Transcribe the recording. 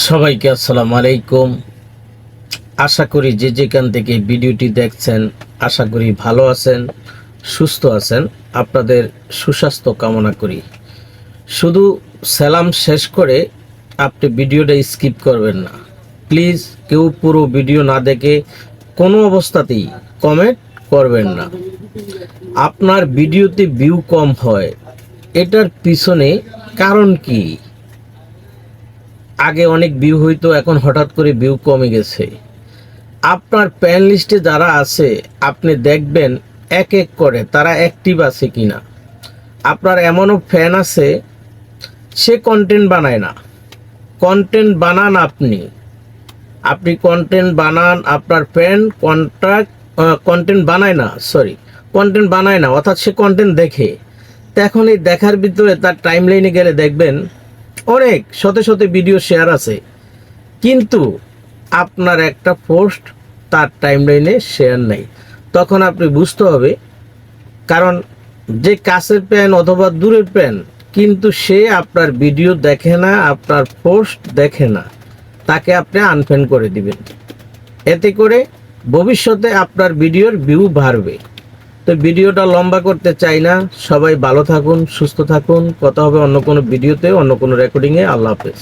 সবাইকে আসসালামু আলাইকুম। আশা করি যে যেখান থেকে ভিডিওটি দেখছেন আশা করি ভালো আছেন, সুস্থ আছেন। আপনাদের সুস্বাস্থ্য কামনা করি। শুধু সালাম শেষ করে আপনি ভিডিওটা স্কিপ করবেন না প্লিজ। কেউ পুরো ভিডিও না দেখে কোনো অবস্থাতেই কমেন্ট করবেন না। আপনার ভিডিওতে ভিউ কম হয়, এটার পিছনে কারণ কি? আগে অনেক ভিউ হইতো, এখন হঠাৎ করে ভিউ কমে গেছে। আপনার প্যান লিস্টে যারা আছে আপনি দেখবেন এক এক করে তারা অ্যাক্টিভ আছে কিনা। আপনার এমনও ফ্যান আছে সে কন্টেন্ট বানায় না, কন্টেন্ট বানান আপনি। আপনি কন্টেন্ট বানান, আপনার ফ্যান কন্টেন্ট বানায় না, কন্টেন্ট বানায় না, অর্থাৎ সে কন্টেন্ট দেখে। তো এখন এই দেখার ভিতরে তার টাইম লাইনে গেলে দেখবেন অনেক শত শত ভিডিও শেয়ার আছে, কিন্তু আপনার একটা পোস্ট তার টাইমলাইনে শেয়ার নেই। তখন আপনি বুঝতে হবে, কারণ যে কাছের প্যান অথবা দূরের প্যান, কিন্তু সে আপনার ভিডিও দেখে না, আপনার পোস্ট দেখে না, তাকে আপনি আনফ্রেন্ড করে দিবেন। এতে করে ভবিষ্যতে আপনার ভিডিওর ভিউ বাড়বে। তো ভিডিওটা লম্বা করতে চাই না। সবাই ভালো থাকুন, সুস্থ থাকুন। কথা হবে অন্য কোনো ভিডিওতে, অন্য কোনো রেকর্ডিংয়ে। আল্লাহ হাফেজ।